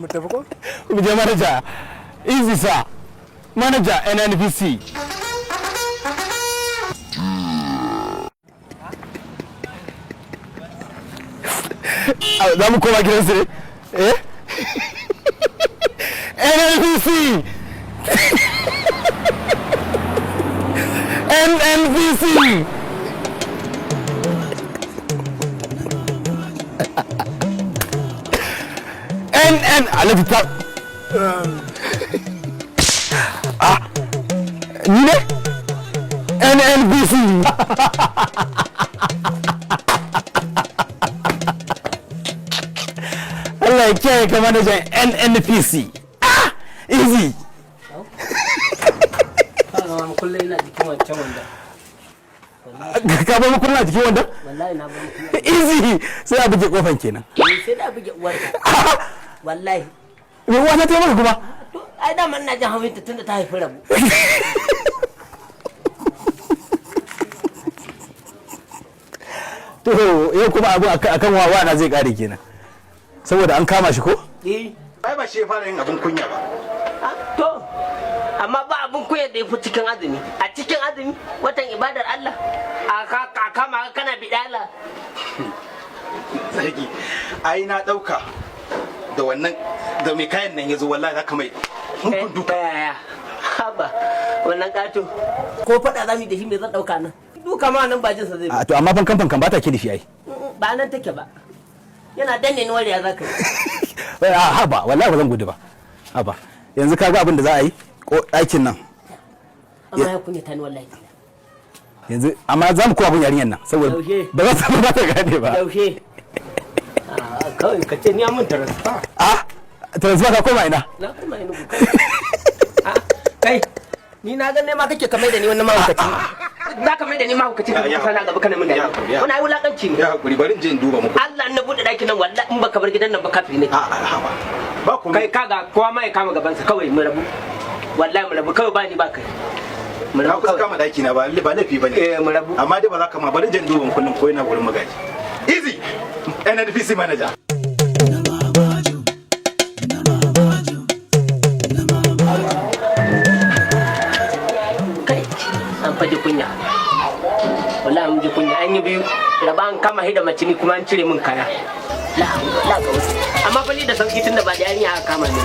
tafi ko? Mu je manaja. Easy sir. Manaja NNPC. Za mu koma gidansu ne? Eh? NNPC! NNPC! NN Alhaji ta ni ne? NNPC! Allah ya kiyaye ka manajan NNPC. Easy. Kullum ina jikin wancan wanda. Ka ba mu kullum a jikin wanda? Wallahi na ba mu kullum. Easy. Sai a buge kofan kenan. Sai da buge uwarka. Wallahi. Me uwa ta taimaka kuma? To ai da man na jin hawinta tunda ta haifi rabu. To yau kuma abu akan wawa na zai kare kenan. Saboda an kama shi ko? Eh. Ai ba shi ya fara yin abin kunya ba. To amma ba abin kunya da ya fi cikin azumi. A cikin azumi watan ibadar Allah. A kama kana bidala. Sarki, ai na dauka da wannan da mai kayan nan yazo wallahi zaka mai hukun duka. Haba wannan kato. Ko fada zamu da shi me zan dauka nan? Duka ma nan ba jin sa zai. To amma fankan ba ta ke da shi ai. Ba nan take ba. Yana danne ni wariya zaka yi. Haba wallahi ba zan gudu ba. Haba yanzu kaga abin da za a yi ko aikin nan. Amma ya kunya tani wallahi. Yanzu amma za mu kowa bin yarinyan nan saboda ba za ta ba ta gane ba. Yaushe. Kawai ka ce ni an mun transfer. Transfer ka koma ina? Na koma ina ku kai. Ni na ga ne ma kake kamar da ni wannan mahaukaci. Za ka mai da ni mahaukaci ka kusa na gaba kana min da. Wani ai wulakanci ne. Ya hakuri bari in je in duba muku. Allah na bude daki nan wallahi in baka bar gidan nan ba kafiri ne. Ba ku kai kaga kowa ma ya kama gaban sa kawai mu rabu. Wallahi mu rabu kawai ba ni ba kai. Mu rabu kama daki na ba laifi bane. Mu rabu. Amma dai ba za ka ma bari in je in duba muku kullum ko yana gurin magaji. Easy. NNPC manager. Faji kunya wallahi mun ji kunya an yi biyu raba an kama hida mace ni kuma an cire min kaya la ga wasu amma fa ni da sauki tunda ba da yarinya aka kama ni